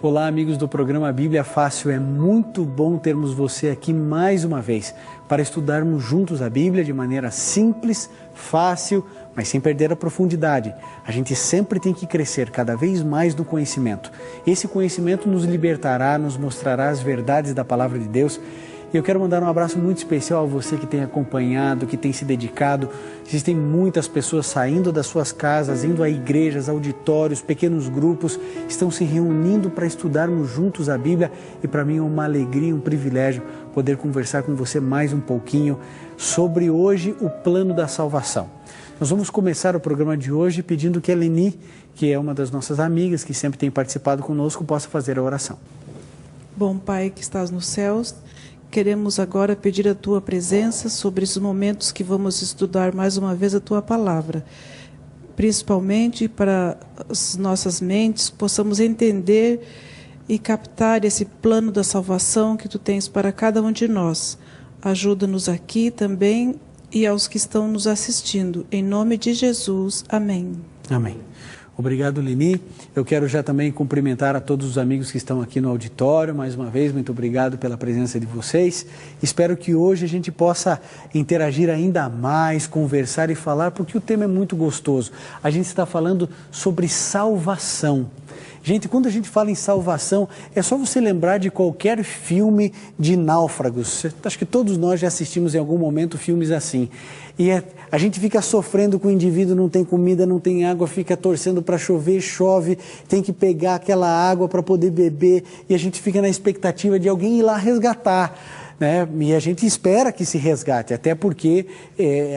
Olá, amigos do programa Bíblia Fácil. É muito bom termos você aqui mais uma vez para estudarmos juntos a Bíblia de maneira simples, fácil, mas sem perder a profundidade. A gente sempre tem que crescer cada vez mais no conhecimento. Esse conhecimento nos libertará, nos mostrará as verdades da Palavra de Deus. E eu quero mandar um abraço muito especial a você que tem acompanhado, que tem se dedicado. Existem muitas pessoas saindo das suas casas, indo a igrejas, auditórios, pequenos grupos, estão se reunindo para estudarmos juntos a Bíblia. E para mim é uma alegria, um privilégio poder conversar com você mais um pouquinho sobre hoje o plano da salvação. Nós vamos começar o programa de hoje pedindo que a Leni, que é uma das nossas amigas, que sempre tem participado conosco, possa fazer a oração. Bom Pai que estás nos céus, queremos agora pedir a Tua presença sobre os momentos que vamos estudar mais uma vez a Tua Palavra. Principalmente para as nossas mentes, possamos entender e captar esse plano da salvação que Tu tens para cada um de nós. Ajuda-nos aqui também e aos que estão nos assistindo. Em nome de Jesus. Amém. Amém. Obrigado, Leni. Eu quero já também cumprimentar a todos os amigos que estão aqui no auditório. Mais uma vez, muito obrigado pela presença de vocês. Espero que hoje a gente possa interagir ainda mais, conversar e falar, porque o tema é muito gostoso. A gente está falando sobre salvação. Gente, quando a gente fala em salvação, é só você lembrar de qualquer filme de náufragos. Acho que todos nós já assistimos em algum momento filmes assim. E a gente fica sofrendo com o indivíduo, não tem comida, não tem água, fica torcendo para chover, chove, tem que pegar aquela água para poder beber e a gente fica na expectativa de alguém ir lá resgatar. Né? E a gente espera que se resgate, até porque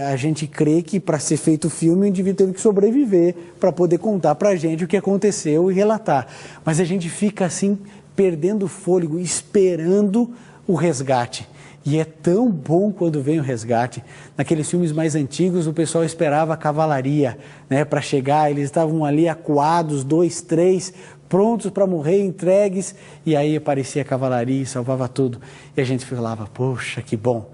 a gente crê que para ser feito o filme o indivíduo teve que sobreviver para poder contar para a gente o que aconteceu e relatar. Mas a gente fica assim, perdendo o fôlego, esperando o resgate. E é tão bom quando vem o resgate. Naqueles filmes mais antigos, o pessoal esperava a cavalaria, né, para chegar. Eles estavam ali acuados, 2, 3, prontos para morrer, entregues. E aí aparecia a cavalaria e salvava tudo. E a gente falava, poxa, que bom.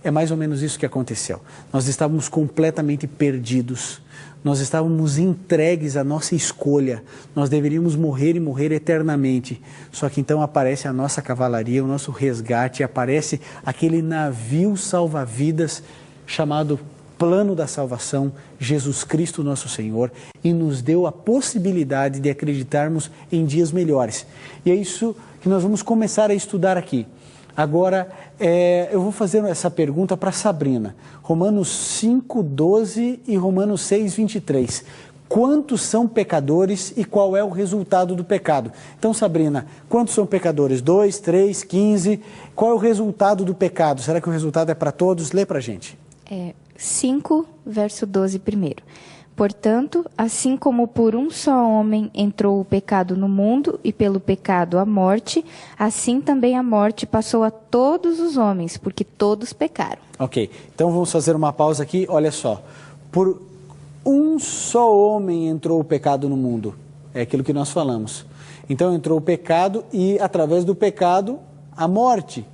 É mais ou menos isso que aconteceu. Nós estávamos completamente perdidos. Nós estávamos entregues à nossa escolha. Nós deveríamos morrer e morrer eternamente. Só que então aparece a nossa cavalaria, o nosso resgate, aparece aquele navio salva-vidas chamado Plano da Salvação, Jesus Cristo nosso Senhor, e nos deu a possibilidade de acreditarmos em dias melhores. E é isso que nós vamos começar a estudar aqui. Agora, eu vou fazer essa pergunta para Sabrina. Romanos 5, 12 e Romanos 6, 23. Quantos são pecadores e qual é o resultado do pecado? Então, Sabrina, quantos são pecadores? 2, 3, 15. Qual é o resultado do pecado? Será que o resultado é para todos? Lê para a gente. 5, verso 12 primeiro. Portanto, assim como por um só homem entrou o pecado no mundo e pelo pecado a morte, assim também a morte passou a todos os homens, porque todos pecaram. Ok, então vamos fazer uma pausa aqui. Olha só, por um só homem entrou o pecado no mundo. É aquilo que nós falamos. Então entrou o pecado e através do pecado a morte.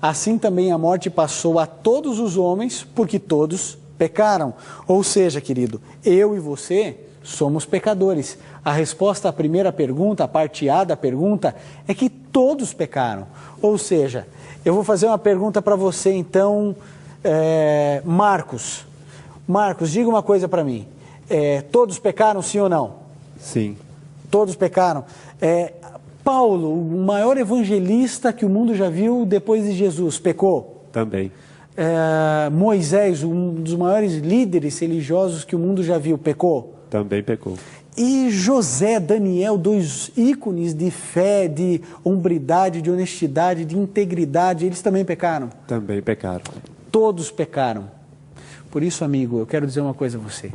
Assim também a morte passou a todos os homens, porque todos pecaram. Ou seja, querido, eu e você somos pecadores. A resposta à primeira pergunta, a parte A da pergunta, é que todos pecaram. Ou seja, eu vou fazer uma pergunta para você então, Marcos. Marcos, diga uma coisa para mim. Todos pecaram, sim ou não? Sim. Todos pecaram. Paulo, o maior evangelista que o mundo já viu depois de Jesus, pecou? Também. Moisés, um dos maiores líderes religiosos que o mundo já viu, pecou? Também pecou. E José, Daniel, 2 ícones de fé, de hombridade, de honestidade, de integridade, eles também pecaram? Também pecaram. Todos pecaram. Por isso, amigo, eu quero dizer uma coisa a você.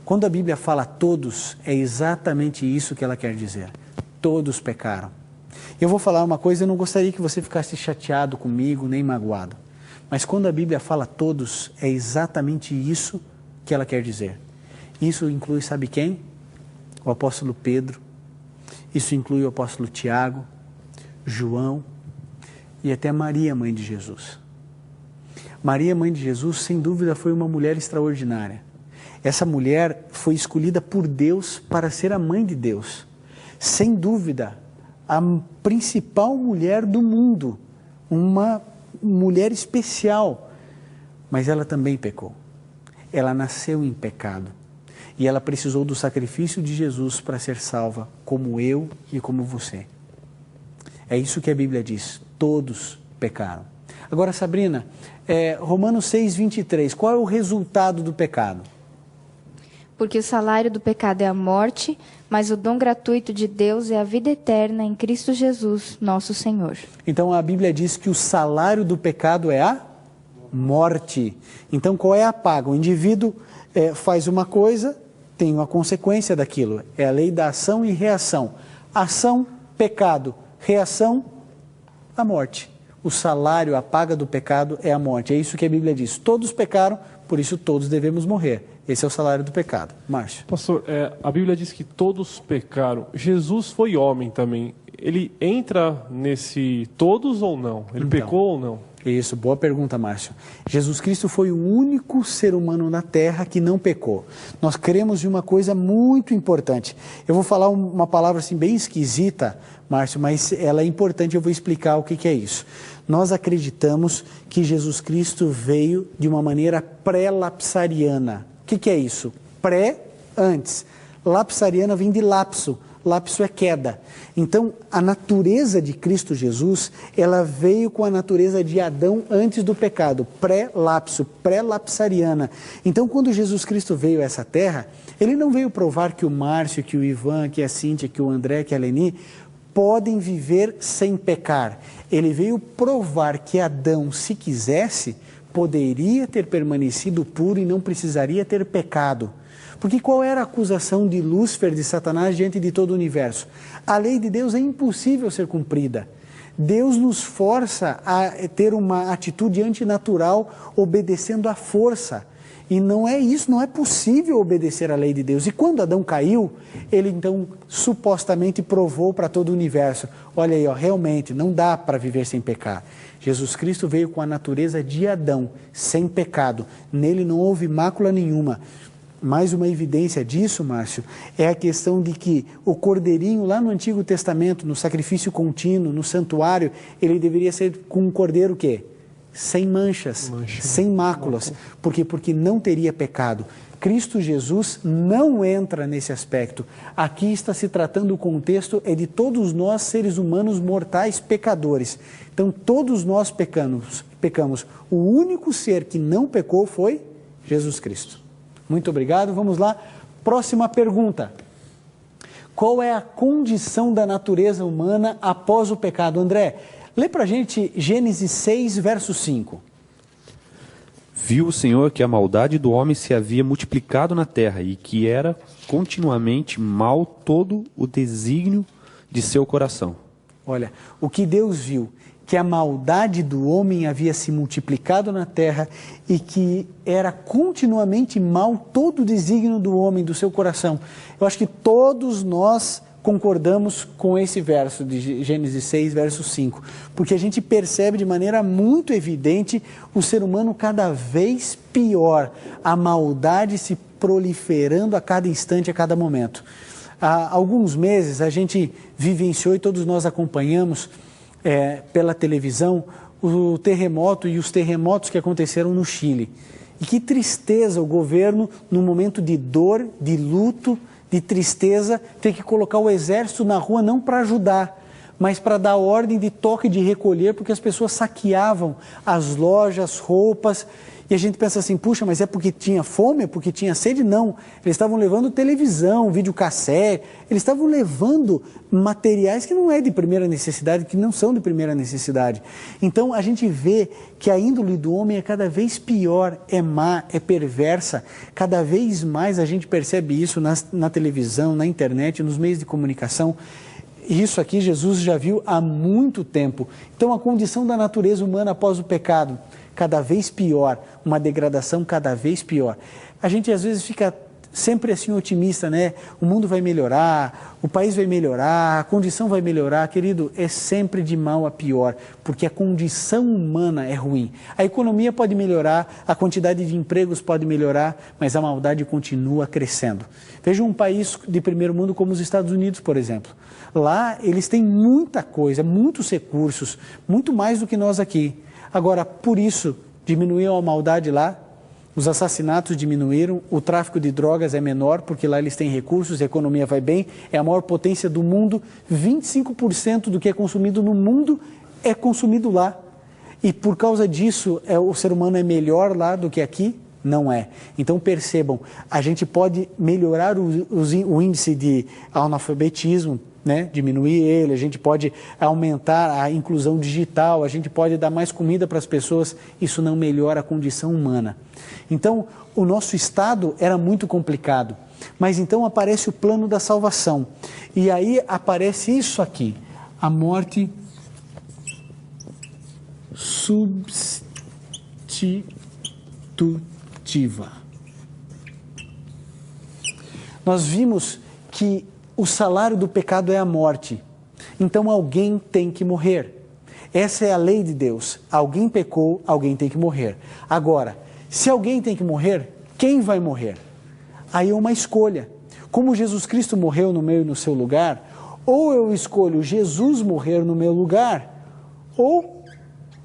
Quando a Bíblia fala todos, é exatamente isso que ela quer dizer. Todos pecaram. Eu vou falar uma coisa, eu não gostaria que você ficasse chateado comigo, nem magoado. Mas quando a Bíblia fala todos, é exatamente isso que ela quer dizer. Isso inclui, sabe quem? O apóstolo Pedro. Isso inclui o apóstolo Tiago, João e até Maria, mãe de Jesus. Maria, mãe de Jesus, sem dúvida foi uma mulher extraordinária. Essa mulher foi escolhida por Deus para ser a mãe de Deus. Sem dúvida, a principal mulher do mundo, uma mulher especial, mas ela também pecou. Ela nasceu em pecado e ela precisou do sacrifício de Jesus para ser salva, como eu e como você. É isso que a Bíblia diz, todos pecaram. Agora, Sabrina, Romanos 6:23, qual é o resultado do pecado? Porque o salário do pecado é a morte, mas o dom gratuito de Deus é a vida eterna em Cristo Jesus, nosso Senhor. Então a Bíblia diz que o salário do pecado é a morte. Então qual é a paga? O indivíduo faz uma coisa, tem uma consequência daquilo. É a lei da ação e reação. Ação, pecado. Reação, a morte. O salário, a paga do pecado é a morte. É isso que a Bíblia diz. Todos pecaram, por isso todos devemos morrer. Esse é o salário do pecado. Márcio. Pastor, a Bíblia diz que todos pecaram. Jesus foi homem também. Ele entra nesse todos ou não? Ele pecou ou não? Isso, boa pergunta, Márcio. Jesus Cristo foi o único ser humano na Terra que não pecou. Nós cremos em uma coisa muito importante. Eu vou falar uma palavra assim bem esquisita, Márcio, mas ela é importante, eu vou explicar o que é isso. Nós acreditamos que Jesus Cristo veio de uma maneira pré-lapsariana. O que é isso? Pré, antes. Lapsariana vem de lapso. Lapso é queda. Então, a natureza de Cristo Jesus, ela veio com a natureza de Adão antes do pecado, pré-lapso, pré-lapsariana. Então, quando Jesus Cristo veio a essa terra, ele não veio provar que o Márcio, que o Ivan, que a Cíntia, que o André, que a Leni podem viver sem pecar. Ele veio provar que Adão, se quisesse, poderia ter permanecido puro e não precisaria ter pecado. Porque qual era a acusação de Lúcifer, de Satanás, diante de todo o universo? A lei de Deus é impossível ser cumprida. Deus nos força a ter uma atitude antinatural, obedecendo à força. E não é isso, não é possível obedecer à lei de Deus. E quando Adão caiu, ele então supostamente provou para todo o universo. Olha aí, realmente não dá para viver sem pecar. Jesus Cristo veio com a natureza de Adão, sem pecado. Nele não houve mácula nenhuma. Mais uma evidência disso, Márcio, é a questão de que o cordeirinho lá no Antigo Testamento, no sacrifício contínuo, no santuário, ele deveria ser com um cordeiro o quê? Sem manchas, sem máculas. Por quê? Porque não teria pecado. Cristo Jesus não entra nesse aspecto. Aqui está se tratando, o contexto é de todos nós, seres humanos mortais, pecadores. Então, todos nós pecamos. O único ser que não pecou foi Jesus Cristo. Muito obrigado. Vamos lá. Próxima pergunta. Qual é a condição da natureza humana após o pecado? André, lê para a gente Gênesis 6, verso 5. Viu o Senhor que a maldade do homem se havia multiplicado na terra e que era continuamente mal todo o desígnio de seu coração. Olha, o que Deus viu, que a maldade do homem havia se multiplicado na terra e que era continuamente mal todo o desígnio do homem, do seu coração. Eu acho que todos nós concordamos com esse verso de Gênesis 6, verso 5, porque a gente percebe de maneira muito evidente o ser humano cada vez pior, a maldade se proliferando a cada instante, a cada momento. Há alguns meses a gente vivenciou e todos nós acompanhamos pela televisão o terremoto e os terremotos que aconteceram no Chile. E que tristeza o governo, num momento de dor, de luto, de tristeza, ter que colocar o exército na rua não para ajudar, mas para dar ordem de toque de recolher, porque as pessoas saqueavam as lojas, roupas. E a gente pensa assim, puxa, mas é porque tinha fome, é porque tinha sede? Não, eles estavam levando televisão, videocassete, eles estavam levando materiais que não é de primeira necessidade, que não são de primeira necessidade. Então a gente vê que a índole do homem é cada vez pior, é má, é perversa. Cada vez mais a gente percebe isso na televisão, na internet, nos meios de comunicação. Isso aqui Jesus já viu há muito tempo. Então a condição da natureza humana após o pecado, cada vez pior, uma degradação cada vez pior. A gente às vezes fica sempre assim otimista, né? O mundo vai melhorar, o país vai melhorar, a condição vai melhorar. Querido, é sempre de mal a pior, porque a condição humana é ruim. A economia pode melhorar, a quantidade de empregos pode melhorar, mas a maldade continua crescendo. Veja um país de primeiro mundo como os Estados Unidos, por exemplo. Lá eles têm muita coisa, muitos recursos, muito mais do que nós aqui. Agora, por isso, diminuiu a maldade lá, os assassinatos diminuíram, o tráfico de drogas é menor, porque lá eles têm recursos, a economia vai bem, é a maior potência do mundo, 25% do que é consumido no mundo é consumido lá. E por causa disso, o ser humano é melhor lá do que aqui? Não é. Então percebam, a gente pode melhorar o índice de analfabetismo, né? Diminuir ele, a gente pode aumentar a inclusão digital, a gente pode dar mais comida para as pessoas, isso não melhora a condição humana. Então, o nosso estado era muito complicado, mas então aparece o plano da salvação, e aí aparece isso aqui, a morte substitutiva. Nós vimos que o salário do pecado é a morte. Então alguém tem que morrer. Essa é a lei de Deus. Alguém pecou, alguém tem que morrer. Agora, se alguém tem que morrer, quem vai morrer? Aí é uma escolha. Como Jesus Cristo morreu no meu e no seu lugar, ou eu escolho Jesus morrer no meu lugar, ou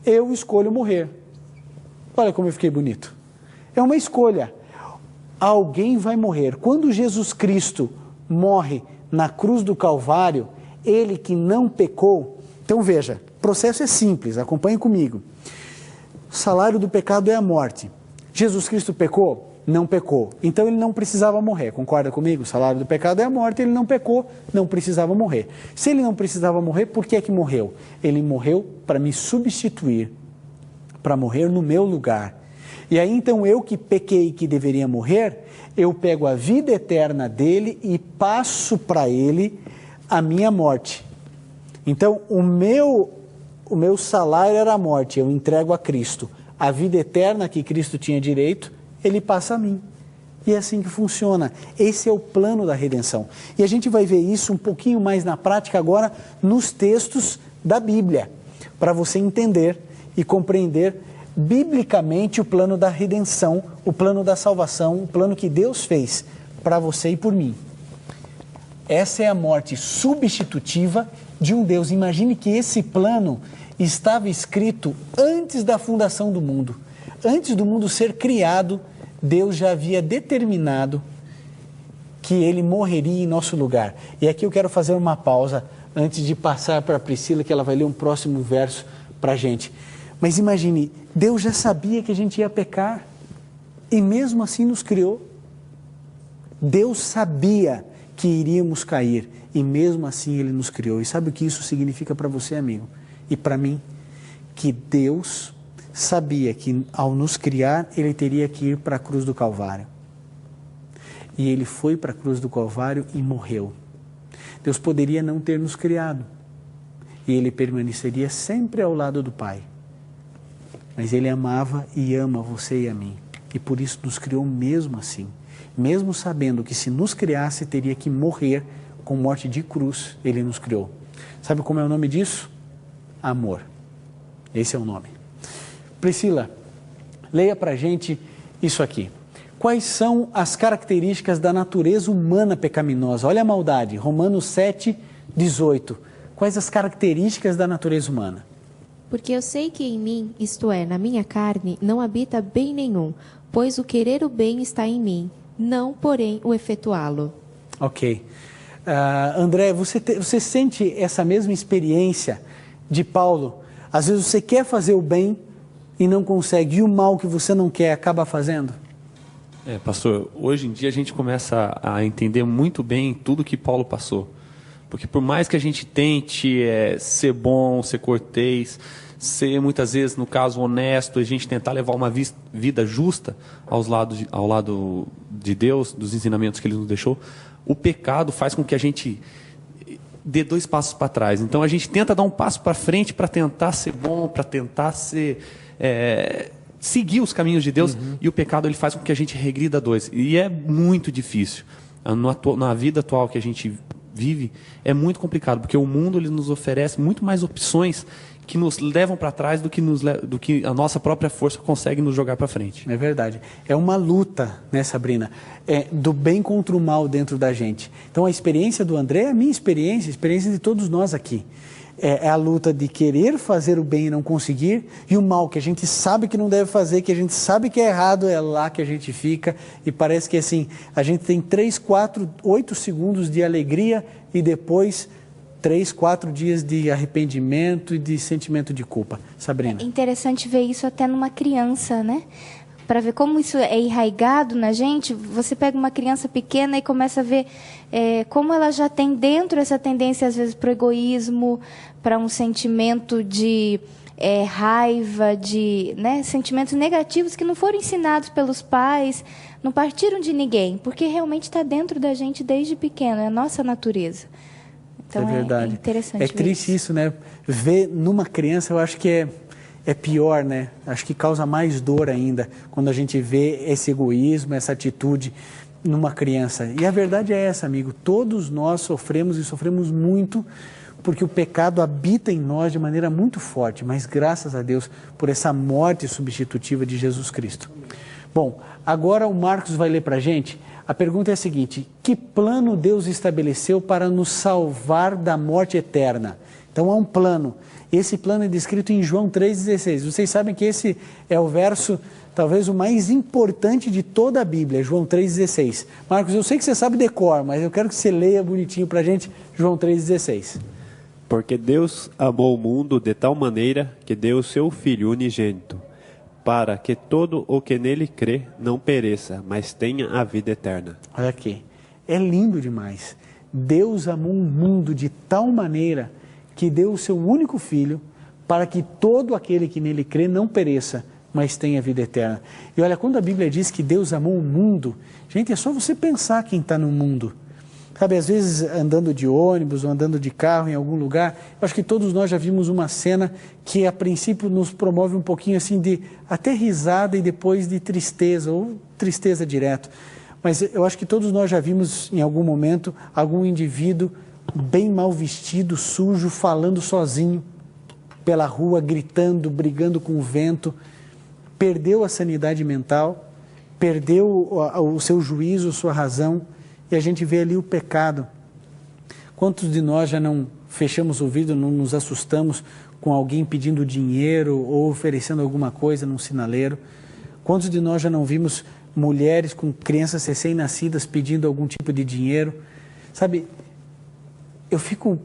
eu escolho morrer. Olha como eu fiquei bonito. É uma escolha. Alguém vai morrer. Quando Jesus Cristo morre na cruz do Calvário, ele que não pecou. Então veja, o processo é simples, acompanhe comigo. O salário do pecado é a morte. Jesus Cristo pecou? Não pecou. Então ele não precisava morrer, concorda comigo? O salário do pecado é a morte, ele não pecou, não precisava morrer. Se ele não precisava morrer, por que é que morreu? Ele morreu para me substituir, para morrer no meu lugar. E aí então eu que pequei, que deveria morrer, eu pego a vida eterna dele e passo para ele a minha morte. Então o meu salário era a morte, eu entrego a Cristo. A vida eterna que Cristo tinha direito, ele passa a mim. E é assim que funciona. Esse é o plano da redenção. E a gente vai ver isso um pouquinho mais na prática agora nos textos da Bíblia, para você entender e compreender biblicamente o plano da redenção, o plano da salvação, o plano que Deus fez para você e por mim. Essa é a morte substitutiva de um Deus. Imagine que esse plano estava escrito antes da fundação do mundo. Antes do mundo ser criado, Deus já havia determinado que ele morreria em nosso lugar. E aqui eu quero fazer uma pausa antes de passar para a Priscila, que ela vai ler um próximo verso para a gente. Mas imagine, Deus já sabia que a gente ia pecar e mesmo assim nos criou. Deus sabia que iríamos cair e mesmo assim Ele nos criou. E sabe o que isso significa para você, amigo? E para mim? Que Deus sabia que ao nos criar, Ele teria que ir para a cruz do Calvário. E Ele foi para a cruz do Calvário e morreu. Deus poderia não ter nos criado e Ele permaneceria sempre ao lado do Pai. Mas Ele amava e ama você e a mim. E por isso nos criou mesmo assim. Mesmo sabendo que se nos criasse, teria que morrer com morte de cruz, Ele nos criou. Sabe como é o nome disso? Amor. Esse é o nome. Priscila, leia para a gente isso aqui. Quais são as características da natureza humana pecaminosa? Olha a maldade. Romanos 7, 18. Quais as características da natureza humana? Porque eu sei que em mim, isto é, na minha carne, não habita bem nenhum, pois o querer o bem está em mim, não, porém, o efetuá-lo. Ok. André, você sente essa mesma experiência de Paulo? Às vezes você quer fazer o bem e não consegue, e o mal que você não quer acaba fazendo? Pastor, hoje em dia a gente começa a entender muito bem tudo que Paulo passou. Porque por mais que a gente tente ser bom, ser cortês, muitas vezes, no caso, honesto, a gente tentar levar uma vida justa ao lado de Deus, dos ensinamentos que Ele nos deixou, o pecado faz com que a gente dê 2 passos para trás. Então a gente tenta dar um passo para frente para tentar ser bom, para tentar ser seguir os caminhos de Deus, e o pecado ele faz com que a gente regrida 2. E é muito difícil. Na vida atual que a gente vive, é muito complicado, porque o mundo ele nos oferece muito mais opções que nos levam para trás do que a nossa própria força consegue nos jogar para frente. É verdade. É uma luta, né, Sabrina? Do bem contra o mal dentro da gente. Então, a experiência do André é a minha experiência, a experiência de todos nós aqui. É a luta de querer fazer o bem e não conseguir, e o mal que a gente sabe que não deve fazer, que a gente sabe que é errado, é lá que a gente fica, e parece que assim, a gente tem 3, 4, 8 segundos de alegria e depois 3, 4 dias de arrependimento e de sentimento de culpa. Sabrina? É interessante ver isso até numa criança, né? Para ver como isso é enraizado na gente. Você pega uma criança pequena e começa a ver como ela já tem dentro essa tendência, às vezes, para o egoísmo, para um sentimento de raiva, de sentimentos negativos que não foram ensinados pelos pais, não partiram de ninguém, porque realmente está dentro da gente desde pequeno, é a nossa natureza. Então, é verdade. É interessante. É triste isso, né? Ver numa criança, eu acho que é pior, né? Acho que causa mais dor ainda quando a gente vê esse egoísmo, essa atitude numa criança. E a verdade é essa, amigo. Todos nós sofremos e sofremos muito porque o pecado habita em nós de maneira muito forte, mas graças a Deus por essa morte substitutiva de Jesus Cristo. Bom, agora o Marcos vai ler para a gente. A pergunta é a seguinte: que plano Deus estabeleceu para nos salvar da morte eterna? Então há um plano. Esse plano é descrito em João 3,16. Vocês sabem que esse é o verso, talvez o mais importante de toda a Bíblia, João 3,16. Marcos, eu sei que você sabe decor, mas eu quero que você leia bonitinho para a gente João 3,16. Porque Deus amou o mundo de tal maneira que deu o seu Filho unigênito, para que todo o que nele crê não pereça, mas tenha a vida eterna. Olha aqui, é lindo demais. Deus amou o mundo de tal maneira que deu o seu único Filho para que todo aquele que nele crê não pereça, mas tenha vida eterna. E olha, quando a Bíblia diz que Deus amou o mundo, gente, é só você pensar quem está no mundo. Sabe, às vezes andando de ônibus ou andando de carro em algum lugar, eu acho que todos nós já vimos uma cena que a princípio nos promove um pouquinho assim de até risada e depois de tristeza, ou tristeza direto. Mas eu acho que todos nós já vimos em algum momento algum indivíduo bem mal vestido, sujo, falando sozinho pela rua, gritando, brigando com o vento, perdeu a sanidade mental, perdeu o seu juízo, sua razão, e a gente vê ali o pecado. Quantos de nós já não fechamos o ouvido, não nos assustamos com alguém pedindo dinheiro ou oferecendo alguma coisa num sinaleiro? Quantos de nós já não vimos mulheres com crianças recém-nascidas pedindo algum tipo de dinheiro? Sabe, eu fico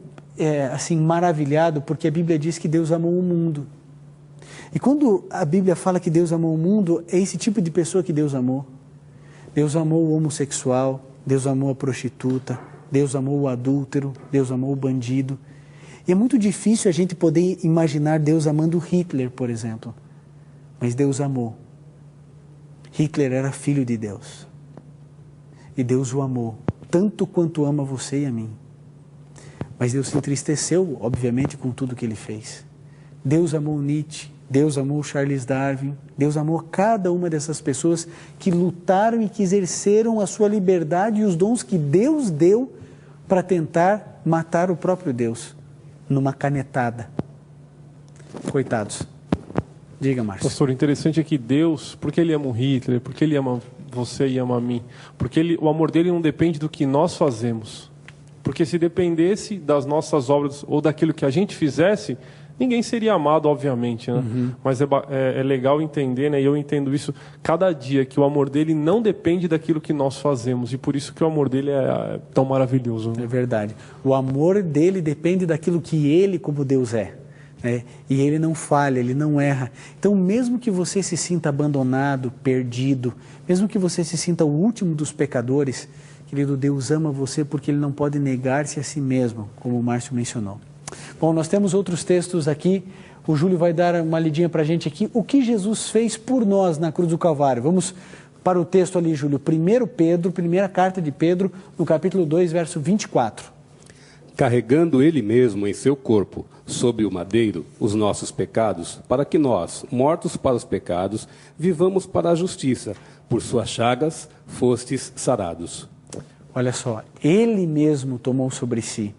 assim maravilhado porque a Bíblia diz que Deus amou o mundo. E quando a Bíblia fala que Deus amou o mundo, é esse tipo de pessoa que Deus amou. Deus amou o homossexual, Deus amou a prostituta, Deus amou o adúltero, Deus amou o bandido. E é muito difícil a gente poder imaginar Deus amando Hitler, por exemplo. Mas Deus amou. Hitler era filho de Deus. E Deus o amou, tanto quanto ama você e a mim. Mas Deus se entristeceu, obviamente, com tudo que ele fez. Deus amou Nietzsche, Deus amou Charles Darwin, Deus amou cada uma dessas pessoas que lutaram e que exerceram a sua liberdade e os dons que Deus deu para tentar matar o próprio Deus, numa canetada. Coitados. Diga, Márcio. Pastor, interessante é que Deus, porque Ele ama o Hitler, porque Ele ama você e ama a mim, porque o amor dele não depende do que nós fazemos. Porque se dependesse das nossas obras ou daquilo que a gente fizesse, ninguém seria amado, obviamente, né? Mas é legal entender, né? E eu entendo isso cada dia, que o amor dele não depende daquilo que nós fazemos. E por isso que o amor dele é tão maravilhoso. Né? É verdade. O amor dele depende daquilo que ele, como Deus é. Né? E ele não falha, ele não erra. Então, mesmo que você se sinta abandonado, perdido, mesmo que você se sinta o último dos pecadores, querido, Deus ama você porque ele não pode negar-se a si mesmo, como o Márcio mencionou. Bom, nós temos outros textos aqui. O Júlio vai dar uma lidinha para a gente aqui. O que Jesus fez por nós na cruz do Calvário? Vamos para o texto ali, Júlio. 1 Pedro, primeira carta de Pedro, no capítulo 2, verso 24. carregando ele mesmo em seu corpo, sobre o madeiro, os nossos pecados, para que nós, mortos para os pecados, vivamos para a justiça. Por suas chagas fostes sarados. Olha só, ele mesmo tomou sobre si,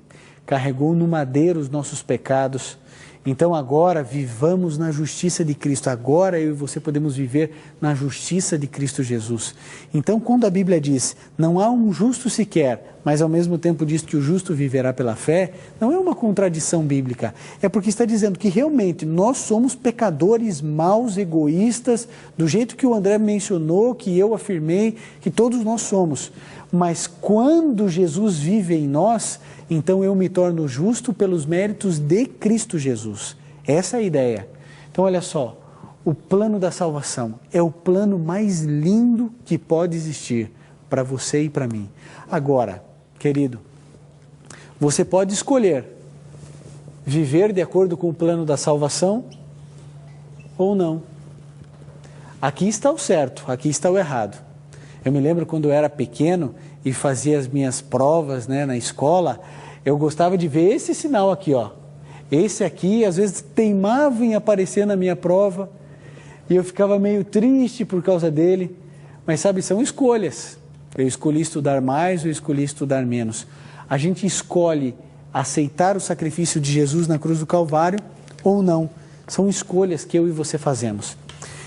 carregou no madeiro os nossos pecados. Então agora vivamos na justiça de Cristo. Agora eu e você podemos viver na justiça de Cristo Jesus. Então quando a Bíblia diz, não há um justo sequer, mas ao mesmo tempo diz que o justo viverá pela fé, não é uma contradição bíblica. É porque está dizendo que realmente nós somos pecadores maus, egoístas, do jeito que o André mencionou, que eu afirmei, que todos nós somos. Mas quando Jesus vive em nós, então eu me torno justo pelos méritos de Cristo Jesus. Essa é a ideia. Então olha só, o plano da salvação é o plano mais lindo que pode existir para você e para mim. Agora, querido, você pode escolher viver de acordo com o plano da salvação ou não. Aqui está o certo, aqui está o errado. Eu me lembro quando eu era pequeno e fazia as minhas provas, né, na escola, eu gostava de ver esse sinal aqui, ó. Esse aqui, às vezes, teimava em aparecer na minha prova e eu ficava meio triste por causa dele. Mas, sabe, são escolhas. Eu escolhi estudar mais, eu escolhi estudar menos. A gente escolhe aceitar o sacrifício de Jesus na cruz do Calvário ou não. São escolhas que eu e você fazemos.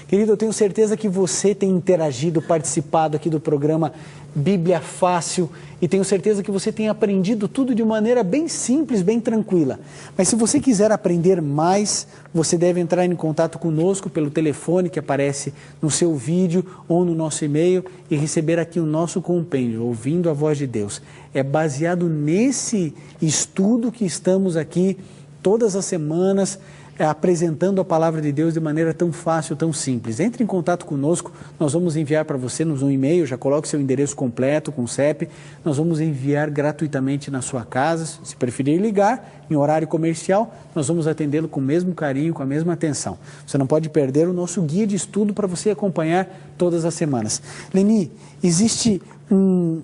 Querido, eu tenho certeza que você tem interagido, participado aqui do programa Bíblia Fácil e tenho certeza que você tem aprendido tudo de maneira bem simples, bem tranquila. Mas se você quiser aprender mais, você deve entrar em contato conosco pelo telefone que aparece no seu vídeo ou no nosso e-mail e receber aqui o nosso compêndio, Ouvindo a Voz de Deus. É baseado nesse estudo que estamos aqui todas as semanas, apresentando a palavra de Deus de maneira tão fácil, tão simples. Entre em contato conosco, nós vamos enviar para você um e-mail, já coloque seu endereço completo com o CEP, nós vamos enviar gratuitamente na sua casa, se preferir ligar em horário comercial, nós vamos atendê-lo com o mesmo carinho, com a mesma atenção. Você não pode perder o nosso guia de estudo para você acompanhar todas as semanas. Leni, existe um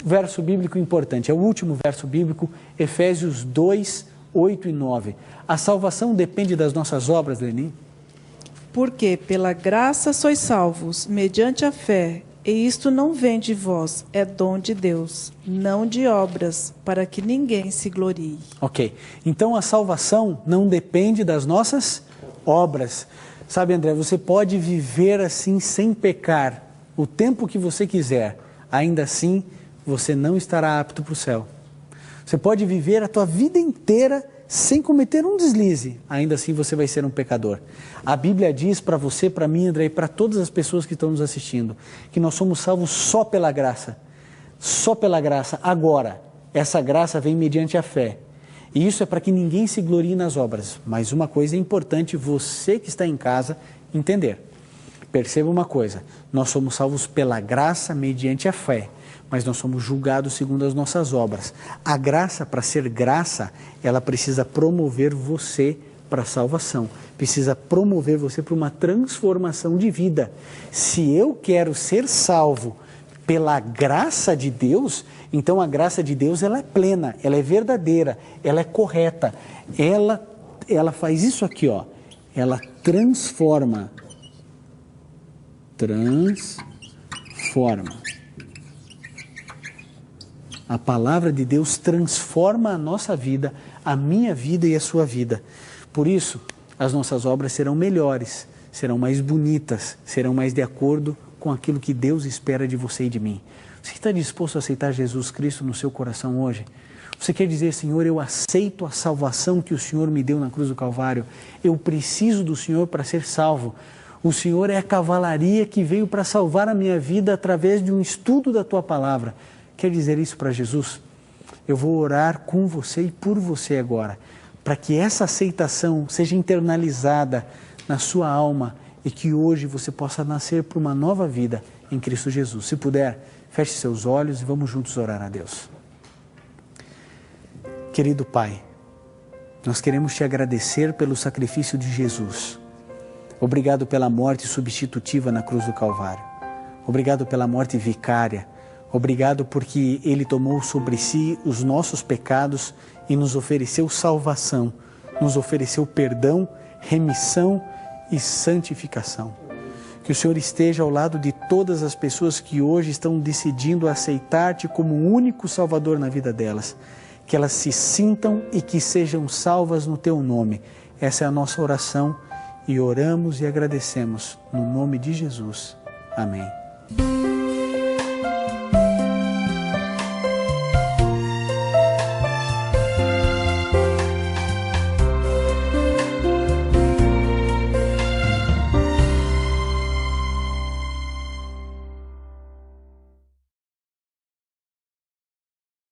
verso bíblico importante, é o último verso bíblico, Efésios 2, 8 e 9. A salvação depende das nossas obras, Leni? Porque pela graça sois salvos, mediante a fé, e isto não vem de vós, é dom de Deus, não de obras, para que ninguém se glorie. Ok, então a salvação não depende das nossas obras. Sabe, André, você pode viver assim sem pecar o tempo que você quiser, ainda assim você não estará apto para o céu. Você pode viver a tua vida inteira sem cometer um deslize, ainda assim você vai ser um pecador. A Bíblia diz para você, para mim, André, e para todas as pessoas que estão nos assistindo, que nós somos salvos só pela graça. Só pela graça. Agora, essa graça vem mediante a fé. E isso é para que ninguém se glorie nas obras. Mas uma coisa é importante você que está em casa entender. Perceba uma coisa, nós somos salvos pela graça mediante a fé. Mas nós somos julgados segundo as nossas obras. A graça, para ser graça, ela precisa promover você para a salvação. Precisa promover você para uma transformação de vida. Se eu quero ser salvo pela graça de Deus, então a graça de Deus ela é plena, ela é verdadeira, ela é correta. Ela faz isso aqui, ó. Ela transforma. A palavra de Deus transforma a nossa vida, a minha vida e a sua vida. Por isso, as nossas obras serão melhores, serão mais bonitas, serão mais de acordo com aquilo que Deus espera de você e de mim. Você está disposto a aceitar Jesus Cristo no seu coração hoje? Você quer dizer, Senhor, eu aceito a salvação que o Senhor me deu na cruz do Calvário. Eu preciso do Senhor para ser salvo. O Senhor é a cavalaria que veio para salvar a minha vida através de um estudo da Tua palavra. Quer dizer isso para Jesus? Eu vou orar com você e por você agora, para que essa aceitação seja internalizada na sua alma e que hoje você possa nascer para uma nova vida em Cristo Jesus. Se puder, feche seus olhos e vamos juntos orar a Deus. Querido Pai, nós queremos te agradecer pelo sacrifício de Jesus. Obrigado pela morte substitutiva na cruz do Calvário. Obrigado pela morte vicária. Obrigado porque Ele tomou sobre si os nossos pecados e nos ofereceu salvação, nos ofereceu perdão, remissão e santificação. Que o Senhor esteja ao lado de todas as pessoas que hoje estão decidindo aceitar-te como o único Salvador na vida delas. Que elas se sintam e que sejam salvas no teu nome. Essa é a nossa oração e oramos e agradecemos no nome de Jesus. Amém.